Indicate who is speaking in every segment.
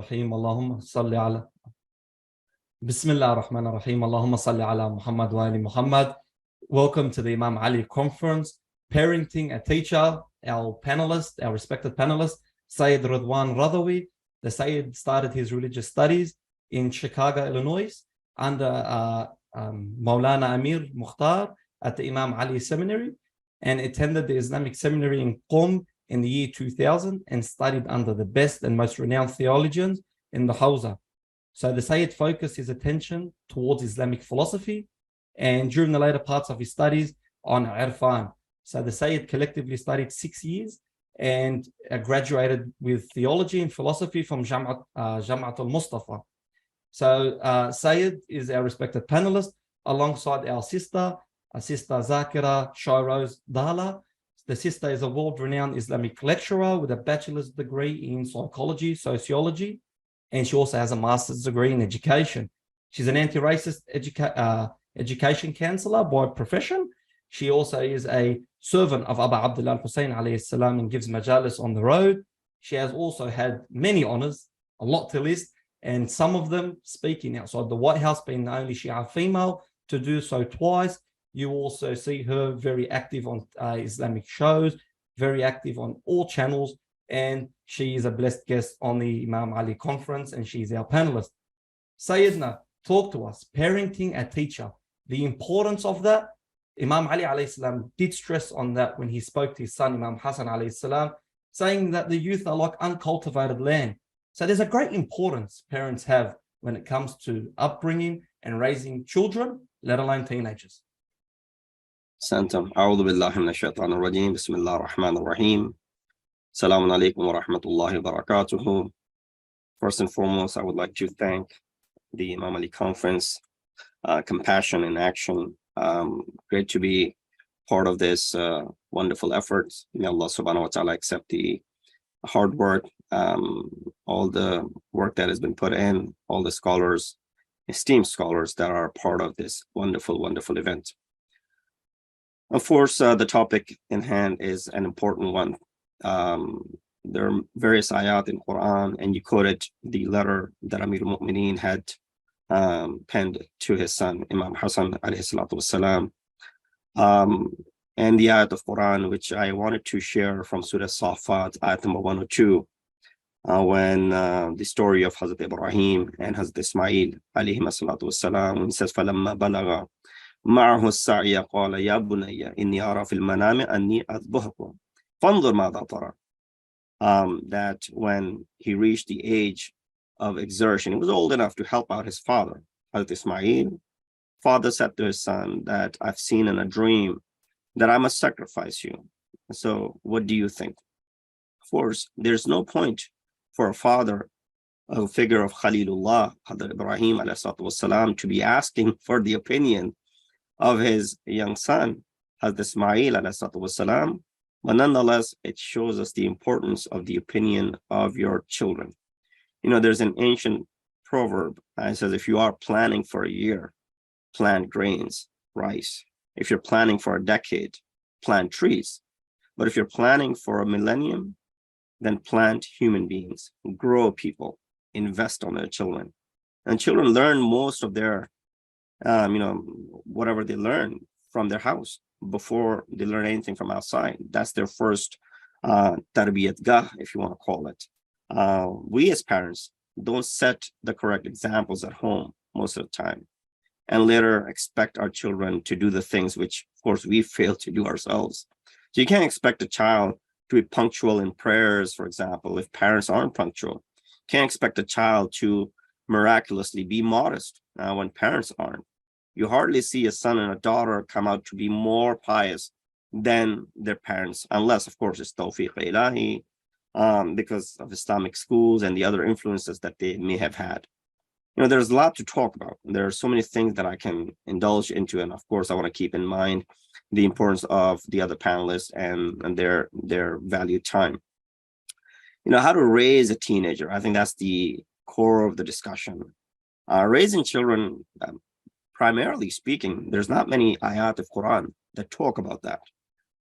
Speaker 1: الرحيم اللهم صل على بسم الله الرحمن الرحيم اللهم صل على محمد وآل Muhammad. Welcome to the Imam Ali conference, Parenting a Teacher. Our panelist, our respected panelist, Sayyid Rizwan Radhawi. The Sayyid started his religious studies in Chicago, Illinois, under Maulana Amir Mukhtar at the Imam Ali Seminary, and attended the Islamic Seminary in Qom in the year 2000 and studied under the best and most renowned theologians in the Hawza. So the Sayyid focused his attention towards Islamic philosophy, and during the later parts of his studies on Irfan. So the Sayyid collectively studied 6 years and graduated with theology and philosophy from Jamaat al-Mustafa. So Sayyid is our respected panelist alongside our sister Zakira, Shyrose, Dhalla. The sister is a world-renowned Islamic lecturer with a bachelor's degree in psychology, sociology, and she also has a master's degree in education. She's an anti-racist education counselor by profession. She also is a servant of Abu Abdullah al-Hussein alayhi salam and gives majalis on the road. She has also had many honors, a lot to list, and some of them speaking outside the White House, being the only Shia female to do so twice. You also see her very active on Islamic shows, very active on all channels, and she is a blessed guest on the Imam Ali conference, and she's our panelist. Sayyidina, talk to us, parenting a teacher, the importance of that. Imam Ali alayhi salam did stress on that when he spoke to his son, Imam Hassan alayhi salam, saying that the youth are like uncultivated land. So there's a great importance parents have when it comes to upbringing and raising children, let alone teenagers.
Speaker 2: Santam, A'udhu billahi minash shaitanir rajim, Bismillahir Rahmanir Rahim. Assalamu alaikum wa rahmatullahi wa barakatuhu. First and foremost, I would like to thank the Imam Ali Conference, Compassion in Action. Great to be part of this wonderful effort. May Allah subhanahu wa ta'ala accept the hard work, all the work that has been put in, all the scholars, esteemed scholars that are part of this wonderful, wonderful event. Of course, the topic in hand is an important one. There are various ayat in Quran, and you quoted the letter that Amir al-Mu'mineen had penned to his son, Imam Hassan alayhi salatu wassalam. And the ayat of Quran, which I wanted to share from Surah Safat, ayat number 102, when the story of Hazrat Ibrahim and Hazrat Ismail alayhi salatu wassalam, when it says, فَلَمَّا بَلَغَ مَعَهُ السَّعْيَ قَالَ يَا بُنَيَّ إِنِّي أَرَى فِي الْمَنَامِ أَنِّي أَذْبُحُكُمْ فَانظُرْ مَاذَا تَرَى. That when he reached the age of exertion, he was old enough to help out his father, Hazrat Ismail. Father said to his son that I've seen in a dream that I must sacrifice you. So what do you think? Of course, there's no point for a father, a figure of Khalilullah, Hazrat Ibrahim والسلام, to be asking for the opinion of his young son, Hazrat Ismail والسلام. But nonetheless, it shows us the importance of the opinion of your children. You know, there's an ancient proverb that says, if you are planning for a year, plant grains, rice. If you're planning for a decade, plant trees. But if you're planning for a millennium, then plant human beings, grow people, invest on their children. And children learn most of their, whatever they learn from their house before they learn anything from outside. That's their first tarbiyat gah, if you want to call it. We as parents don't set the correct examples at home most of the time, and later expect our children to do the things which, of course, we fail to do ourselves. So you can't expect a child to be punctual in prayers, for example, if parents aren't punctual. Can't expect a child to miraculously be modest when parents aren't. You hardly see a son and a daughter come out to be more pious than their parents, unless, of course, it's tawfiq ilahi, because of Islamic schools and the other influences that they may have had. You know, there's a lot to talk about. There are so many things that I can indulge into, and of course, I want to keep in mind the importance of the other panelists and their valued time. You know, how to raise a teenager. I think that's the core of the discussion. Raising children, primarily speaking, there's not many ayat of Quran that talk about that.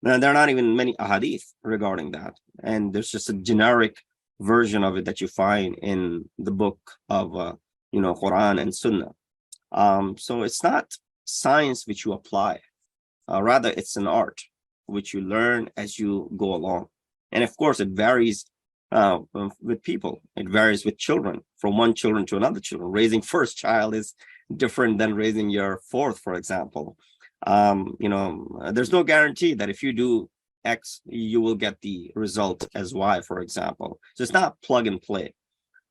Speaker 2: Now, there are not even many ahadith regarding that. And there's just a generic version of it that you find in the book of Quran and Sunnah. So it's not science which you apply, rather it's an art which you learn as you go along. And of course, it varies with people. It varies with children, from one children to another children. Raising first child is different than raising your fourth, for example. There's no guarantee that if you do X, you will get the result as Y, for example. So it's not plug and play.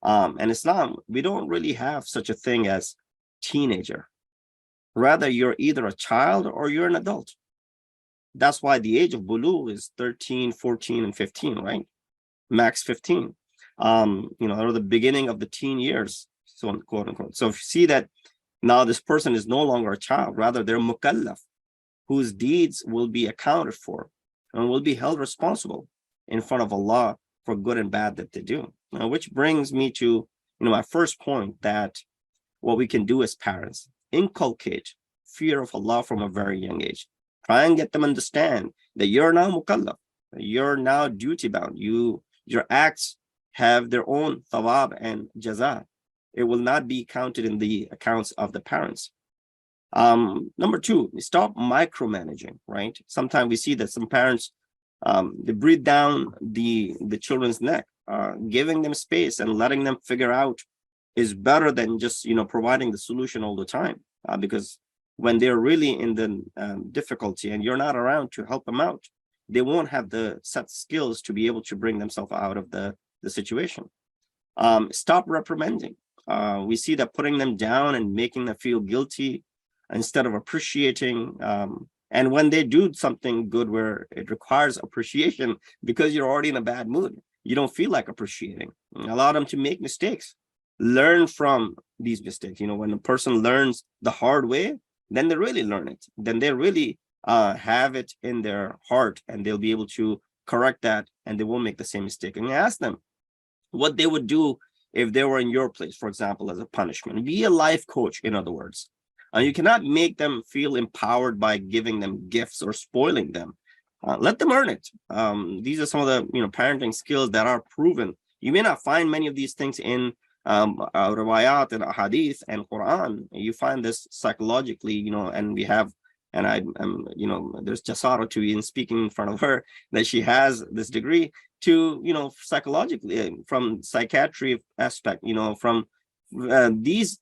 Speaker 2: And Islam, we don't really have such a thing as teenager. Rather, you're either a child or you're an adult. That's why the age of bulugh is 13, 14, and 15, right? Max 15. Or the beginning of the teen years, so on, quote unquote. So if you see that now this person is no longer a child, rather they're mukallaf, whose deeds will be accounted for and will be held responsible in front of Allah for good and bad that they do. Which brings me to my first point, that what we can do as parents, inculcate fear of Allah from a very young age. Try and get them understand that you're now mukallaf, you're now duty bound. Your acts have their own thawab and jaza. It will not be counted in the accounts of the parents. Number two, stop micromanaging, right? Sometimes we see that some parents, they breathe down the children's neck. Giving them space and letting them figure out is better than just providing the solution all the time, because when they're really in the difficulty and you're not around to help them out, they won't have the set skills to be able to bring themselves out of the situation. Stop reprimanding. We see that putting them down and making them feel guilty instead of appreciating. And when they do something good where it requires appreciation, because you're already in a bad mood, you don't feel like appreciating. Allow them to make mistakes. Learn from these mistakes. When a person learns the hard way, then they really learn it. Then they really have it in their heart, and they'll be able to correct that, and they won't make the same mistake. And ask them what they would do if they were in your place, for example, as a punishment. Be a life coach, in other words. You cannot make them feel empowered by giving them gifts or spoiling them. Let them earn it. These are some of the parenting skills that are proven. You may not find many of these things in riwayat and hadith and Quran. You find this psychologically, and we have, and there's Jasara to in speaking in front of her, that she has this degree to, psychologically, from psychiatry aspect, from these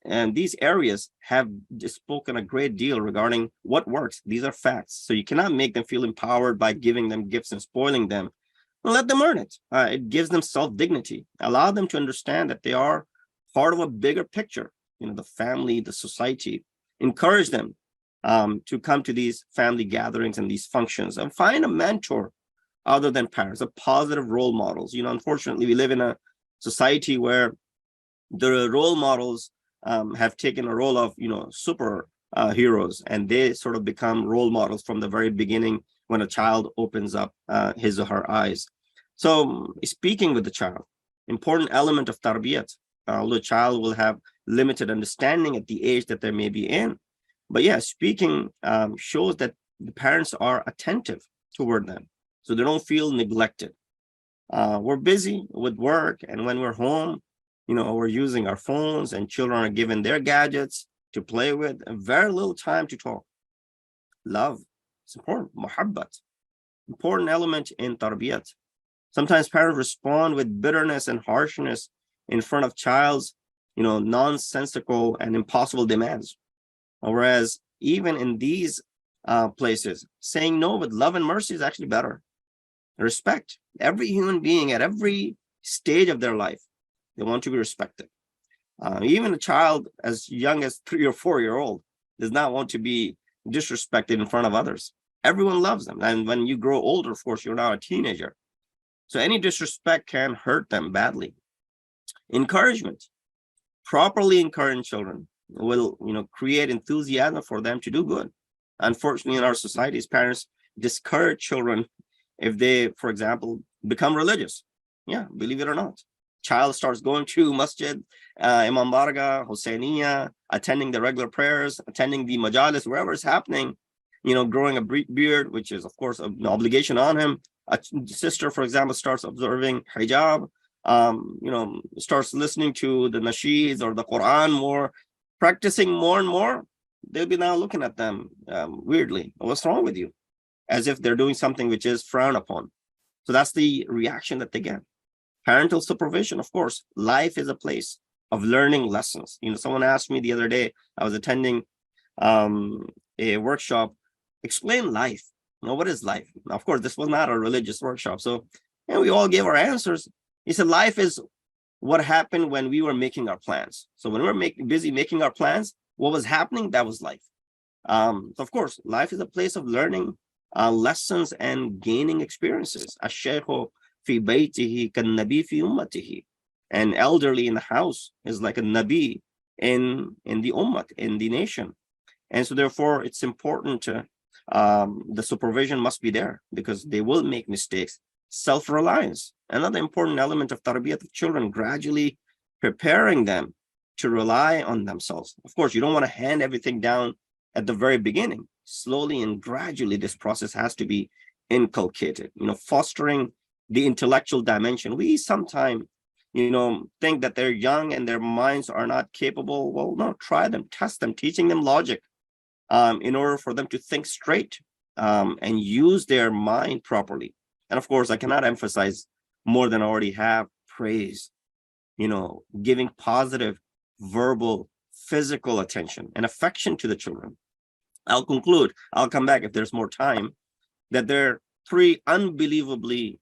Speaker 2: areas have spoken a great deal regarding what works. These are facts. So you cannot make them feel empowered by giving them gifts and spoiling them. Let them earn it. It gives them self-dignity. Allow them to understand that they are part of a bigger picture, the family, the society. Encourage them to come to these family gatherings and these functions, and find a mentor other than parents, a positive role models. Unfortunately, we live in a society where the role models have taken a role of, super heroes, and they sort of become role models from the very beginning when a child opens up his or her eyes. So speaking with the child, important element of tarbiyat, although the child will have limited understanding at the age that they may be in. But yeah, speaking shows that the parents are attentive toward them, so they don't feel neglected. We're busy with work, and when we're home, we're using our phones, and children are given their gadgets to play with, and very little time to talk. Love, it's important. Muhabbat, important element in tarbiyat. Sometimes parents respond with bitterness and harshness in front of child's, nonsensical and impossible demands. Whereas even in these places, saying no with love and mercy is actually better. Respect. Every human being at every stage of their life, they want to be respected. Even a child as young as 3 or 4 year old does not want to be disrespected in front of others. Everyone loves them. And when you grow older, of course, you're now a teenager. So any disrespect can hurt them badly. Encouragement. Properly encourage children will, create enthusiasm for them to do good. Unfortunately, in our societies, parents discourage children if they, for example, become religious. Yeah, believe it or not. Child starts going to Masjid, Imam Barga, Husseiniya, attending the regular prayers, attending the majalis, wherever it's happening, growing a beard, which is, of course, an obligation on him. A sister, for example, starts observing hijab. starts listening to the nasheeds or the Quran more, practicing more and more, they'll be now looking at them weirdly. What's wrong with you? As if they're doing something which is frowned upon. So that's the reaction that they get. Parental supervision, of course. Life is a place of learning lessons. Someone asked me the other day, I was attending a workshop, explain life. What is life? Now, of course, this was not a religious workshop. So, we all gave our answers. He said, life is what happened when we were making our plans. So when we were busy making our plans, what was happening, that was life. So of course, life is a place of learning lessons and gaining experiences. Ash-shaykhu fi baytihi kan-nabi fi ummatihi. An elderly in the house is like a nabi in the ummah, in the nation. And so therefore, it's important to, the supervision must be there because they will make mistakes. Self-reliance, another important element of tarbiyat of children, gradually preparing them to rely on themselves. Of course, you don't want to hand everything down at the very beginning. Slowly and gradually, this process has to be inculcated, fostering the intellectual dimension. We sometimes, think that they're young and their minds are not capable. Well, no, try them, test them, teaching them logic in order for them to think straight and use their mind properly. And of course, I cannot emphasize more than I already have, praise, giving positive verbal, physical attention and affection to the children. I'll conclude, I'll come back if there's more time, that there are 3 unbelievably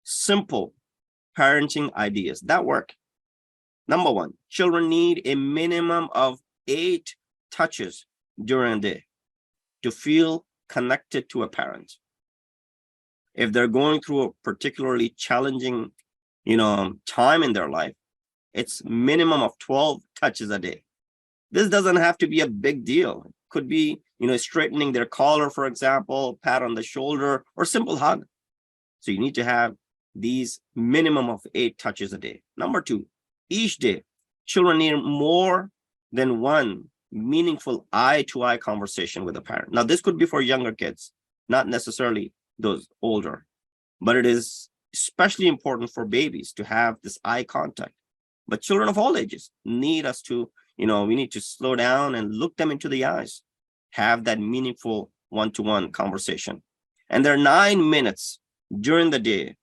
Speaker 2: simple parenting ideas that work. Number 1, children need a minimum of 8 touches during the day to feel connected to a parent. If they're going through a particularly challenging, time in their life, it's minimum of 12 touches a day. This doesn't have to be a big deal. It could be, straightening their collar, for example, pat on the shoulder, or simple hug. So you need to have these minimum of 8 touches a day. Number 2, each day, children need more than 1 meaningful eye-to-eye conversation with a parent. Now, this could be for younger kids, not necessarily those older, but it is especially important for babies to have this eye contact. But children of all ages need us to, we need to slow down and look them into the eyes, have that meaningful one-to-one conversation. And there are 9 minutes during the day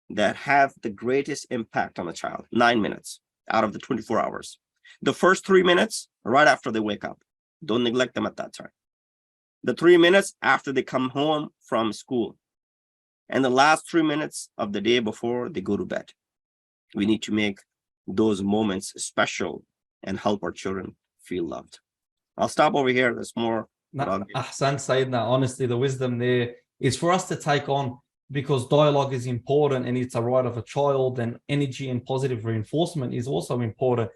Speaker 2: that have the greatest impact on a child. 9 minutes out of the 24 hours. The first 3 minutes, right after they wake up. Don't neglect them at that time. The 3 minutes after they come home from school. And the last 3 minutes of the day before they go to bed. We need to make those moments special and help our children feel loved. I'll stop over here. There's more.
Speaker 1: Ahsan, Sayyidina, honestly, the wisdom there is for us to take on, because dialogue is important and it's a right of a child, and energy and positive reinforcement is also important.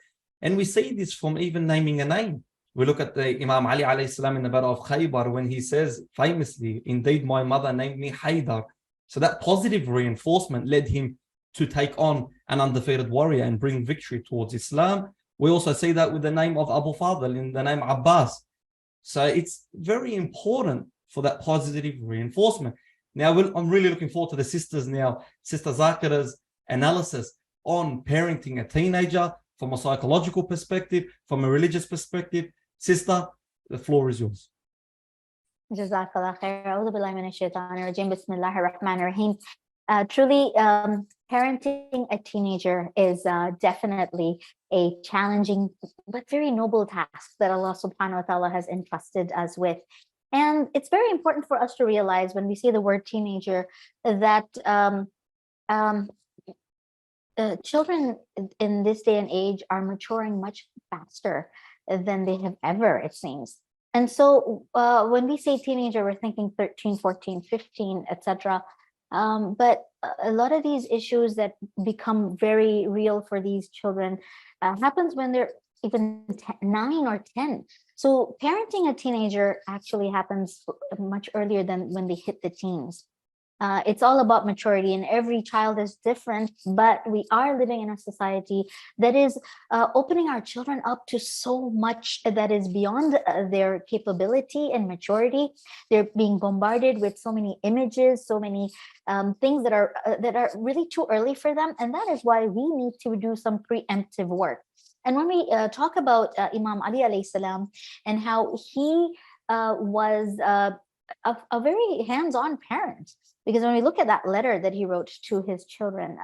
Speaker 1: And we see this from even naming a name. We look at the Imam Ali alayhi salam in the Battle of Khaybar when he says famously, indeed my mother named me Haydar. So that positive reinforcement led him to take on an undefeated warrior and bring victory towards Islam. We also see that with the name of Abu Fadl in the name Abbas. So it's very important for that positive reinforcement. Now, I'm really looking forward to the sisters now, Sister Zakira's analysis on parenting a teenager from a psychological perspective, from a religious perspective. Sister, the floor is yours.
Speaker 3: Jazakallah khair. A'udhu billahi minash shaitanir rajim. Bismillahir rahmanir rahim. Truly, parenting a teenager is definitely a challenging but very noble task that Allah subhanahu wa ta'ala has entrusted us with. And it's very important for us to realize when we say the word teenager that children in this day and age are maturing much faster than they have ever, it seems. And so when we say teenager, we're thinking 13, 14, 15, etc. But a lot of these issues that become very real for these children happens when they're even 9 or 10. So parenting a teenager actually happens much earlier than when they hit the teens. It's all about maturity, and every child is different, but we are living in a society that is opening our children up to so much that is beyond their capability and maturity. They're being bombarded with so many images, so many things that are really too early for them, and that is why we need to do some preemptive work. And when we talk about Imam Ali alayhi salam and how he was a very hands-on parent, because when we look at that letter that he wrote to his children,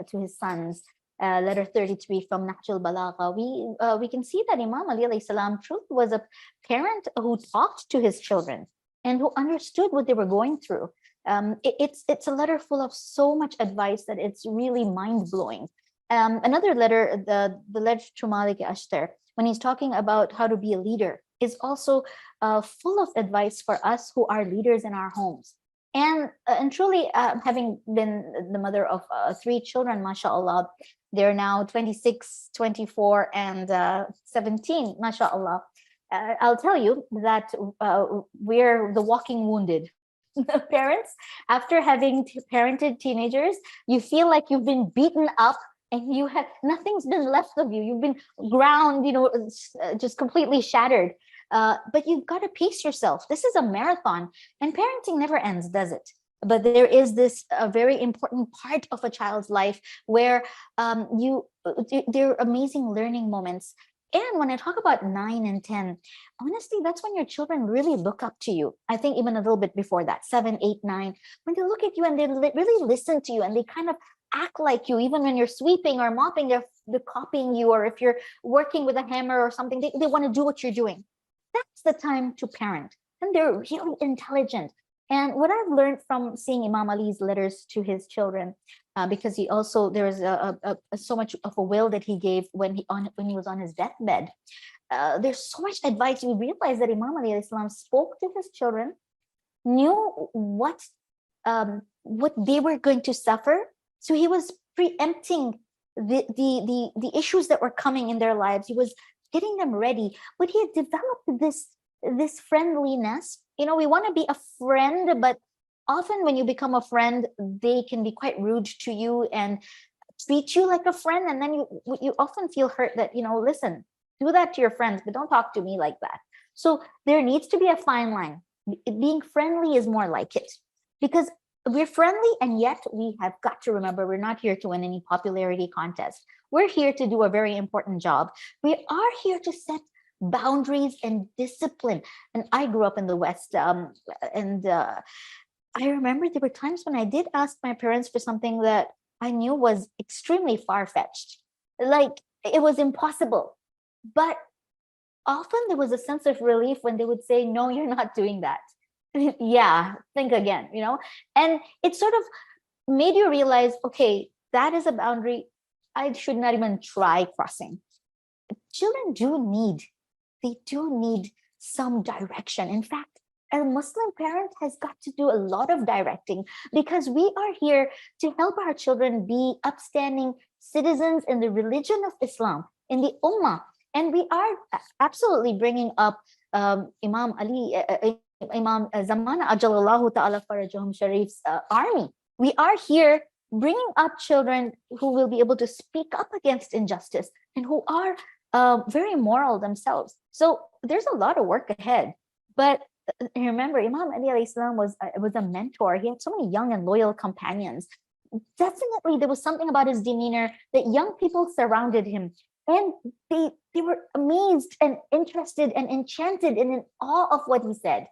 Speaker 3: to his sons, letter 33 from Nahjul Balagha, we can see that Imam Ali alayhi salam truly was a parent who talked to his children and who understood what they were going through. It's a letter full of so much advice that it's really mind-blowing. Another letter, the letter to Malik Ashtar, when he's talking about how to be a leader, is also full of advice for us who are leaders in our homes. And truly, having been the mother of 3 children, mashallah, they're now 26, 24, and 17, mashallah. I'll tell you that we're the walking wounded. Parents, after having parented teenagers, you feel like you've been beaten up and you have nothing's been left of you. You've been ground, just completely shattered. But you've got to pace yourself. This is a marathon, and parenting never ends, does it? But there is this very important part of a child's life where there are amazing learning moments. And when I talk about 9 and 10, honestly, that's when your children really look up to you. I think even a little bit before that, 7, 8, 9, when they look at you and they really listen to you and they kind of act like you. Even when you're sweeping or mopping, they're copying you. Or if you're working with a hammer or something, they want to do what you're doing. That's the time to parent. And they're really intelligent. And what I've learned from seeing Imam Ali's letters to his children, because he also, there was so much of a will that he gave when he was on his deathbed. There's so much advice. We realize that Imam Ali Islam spoke to his children, knew what they were going to suffer. So he was preempting the issues that were coming in their lives. He was getting them ready, but he had developed this friendliness. We want to be a friend, but often when you become a friend, they can be quite rude to you and treat you like a friend, and then you often feel hurt that, listen, do that to your friends, but don't talk to me like that. So there needs to be a fine line. Being friendly is more like it, because we're friendly, and yet we have got to remember we're not here to win any popularity contest. We're here to do a very important job. We are here to set boundaries and discipline. And I grew up in the West, and I remember there were times when I did ask my parents for something that I knew was extremely far-fetched, like it was impossible. But often there was a sense of relief when they would say, no, you're not doing that. Yeah, think again, and it sort of made you realize, okay, that is a boundary I should not even try crossing. Children do need some direction. In fact, a Muslim parent has got to do a lot of directing, because we are here to help our children be upstanding citizens in the religion of Islam, in the Ummah. And we are absolutely bringing up Imam Ali, Imam Zamana Ajalallahu Ta'ala Farajahum Sharif's army. We are here bringing up children who will be able to speak up against injustice and who are very moral themselves. So there's a lot of work ahead. But remember, Imam Ali alayhi salam was a mentor. He had so many young and loyal companions. Definitely, there was something about his demeanor that young people surrounded him, and they were amazed and interested and enchanted and in awe of what he said.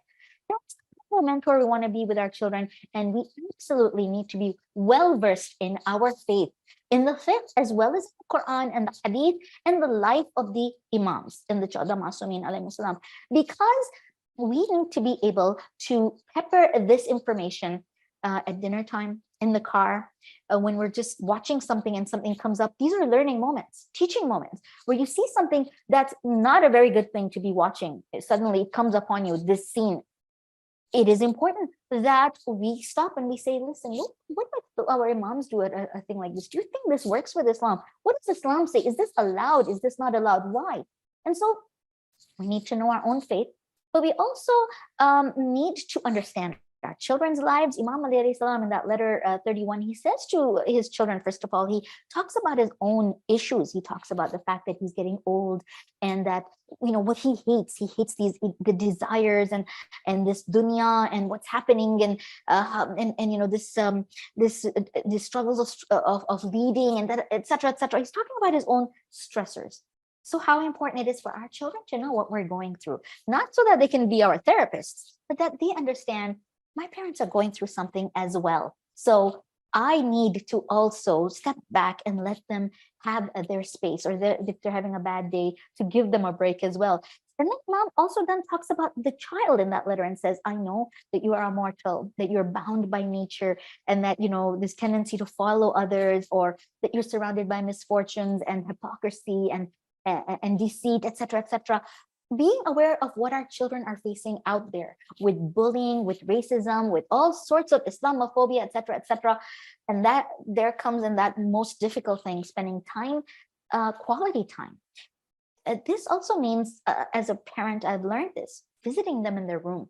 Speaker 3: That's the mentor we want to be with our children, and we absolutely need to be well versed in our faith, in the fiqh as well as the Quran and the Hadith and the life of the Imams in the 14 Masumin alayhi salam, because we need to be able to pepper this information at dinner time, in the car, when we're just watching something and something comes up. These are learning moments, teaching moments, where you see something that's not a very good thing to be watching. Suddenly it comes upon you, this scene. It is important that we stop and we say, listen, what might our imams do at a thing like this? Do you think this works with Islam? What does Islam say? Is this allowed? Is this not allowed? Why? And so we need to know our own faith, but we also need to understand our children's lives. Imam Ali alayhi salam in that letter 31, he says to his children, first of all, he talks about his own issues. He talks about the fact that he's getting old, and that, you know, what he hates the desires and this dunya and what's happening, and you know, this struggles of leading, and that, etc. He's talking about his own stressors. So how important it is for our children to know what we're going through, not so that they can be our therapists, but that they understand my parents are going through something as well. So I need to also step back and let them have their space, or if they're having a bad day, to give them a break as well. And then Mom also then talks about the child in that letter and says, I know that you are immortal, that you're bound by nature, and that, you know, this tendency to follow others, or that you're surrounded by misfortunes and hypocrisy and deceit, etc. Being aware of what our children are facing out there, with bullying, with racism, with all sorts of Islamophobia, etc. And that there comes in that most difficult thing, spending time, quality time. This also means, as a parent, I've learned this, visiting them in their room.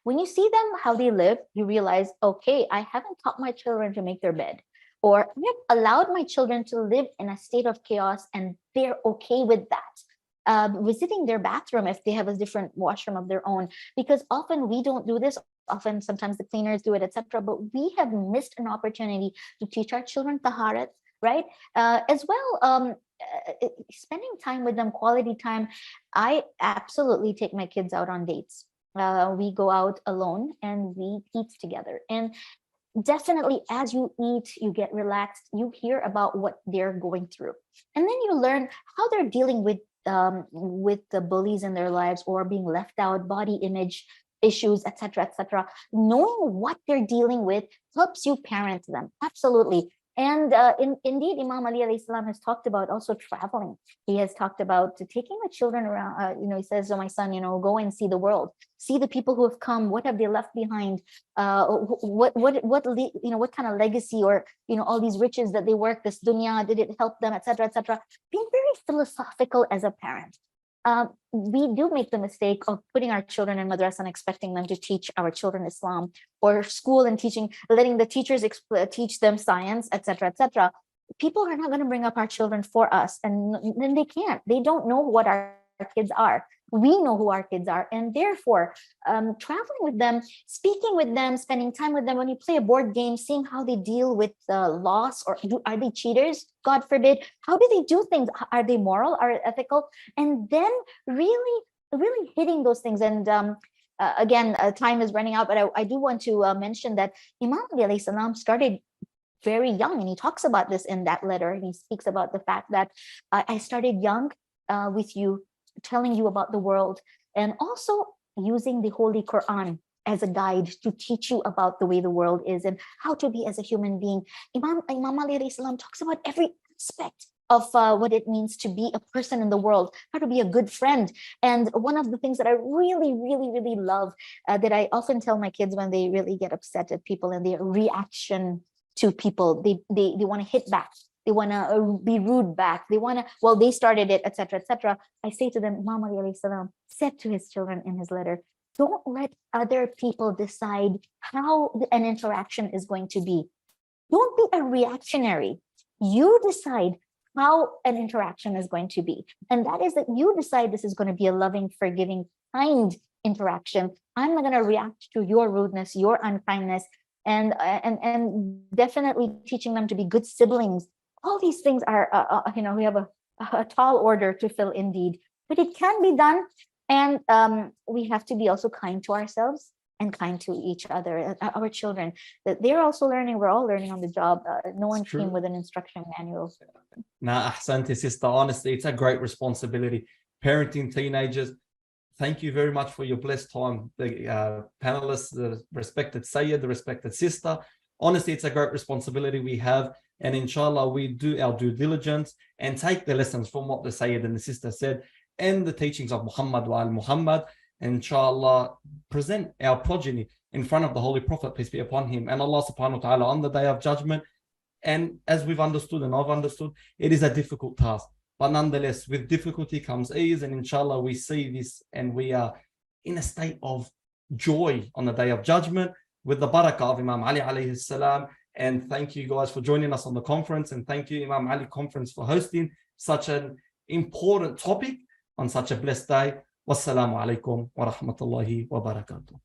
Speaker 3: When you see them, how they live, you realize, okay, I haven't taught my children to make their bed, or I have allowed my children to live in a state of chaos, and they're okay with that. Visiting their bathroom if they have a different washroom of their own, because often we don't do this. Often, sometimes the cleaners do it, etc. But we have missed an opportunity to teach our children taharat, right? As well, spending time with them, quality time. I absolutely take my kids out on dates. We go out alone and we eat together. And definitely, as you eat, you get relaxed, you hear about what they're going through. And then you learn how they're dealing with the bullies in their lives, or being left out, body image issues, etc. Knowing what they're dealing with helps you parent them. Absolutely. And indeed, Imam Ali alayhi salam has talked about also traveling. He has talked about taking the children around. He says, "Oh, my son, go and see the world, see the people who have come. What have they left behind? What kind of legacy, or all these riches that they work, this dunya, did it help them, etc. Being very philosophical as a parent. We do make the mistake of putting our children in madrasa and expecting them to teach our children Islam, or school and letting the teachers teach them science, etc. People are not going to bring up our children for us, and then they can't. They don't know what our kids are. We know who our kids are, and therefore traveling with them, speaking with them, spending time with them. When you play a board game, seeing how they deal with loss, or are they cheaters, God forbid, how do they do things, are they moral, are they ethical, and then really hitting those things. And again, time is running out, but I do want to mention that Imam Ali alayhi salam started very young, and he talks about this in that letter. And he speaks about the fact that I started young with you, telling you about the world, and also using the Holy Quran as a guide to teach you about the way the world is and how to be as a human being. Imam Ali alayhi salam talks about every aspect of what it means to be a person in the world, how to be a good friend. And one of the things that I really love, that I often tell my kids when they really get upset at people and their reaction to people, they want to hit back. They want to be rude back. They want to, well, they started it, etc. I say to them, Imam Ali alayhi salam said to his children in his letter, don't let other people decide how an interaction is going to be. Don't be a reactionary. You decide how an interaction is going to be. And that is that you decide this is going to be a loving, forgiving, kind interaction. I'm not going to react to your rudeness, your unkindness, and definitely teaching them to be good siblings. All these things are, we have a tall order to fill indeed, but it can be done. And we have to be also kind to ourselves and kind to each other, our children, that they're also learning. We're all learning on the job. No one came with an instruction manual.
Speaker 1: Nah, ahsanti, sister. Honestly, it's a great responsibility. Parenting teenagers. Thank you very much for your blessed time. The panelists, the respected Sayyid, the respected sister. Honestly, it's a great responsibility we have. And inshallah, we do our due diligence and take the lessons from what the Sayyid and the sister said and the teachings of Muhammad wa al-Muhammad. Inshallah, present our progeny in front of the Holy Prophet, peace be upon him, and Allah subhanahu wa ta'ala on the day of judgment. And as we've understood and I've understood, it is a difficult task. But nonetheless, with difficulty comes ease, and inshallah we see this and we are in a state of joy on the day of judgment, with the barakah of Imam Ali alayhi salam. And thank you guys for joining us on the conference. And thank you, Imam Ali Conference, for hosting such an important topic on such a blessed day. Wassalamu alaikum wa rahmatullahi wa barakatuh.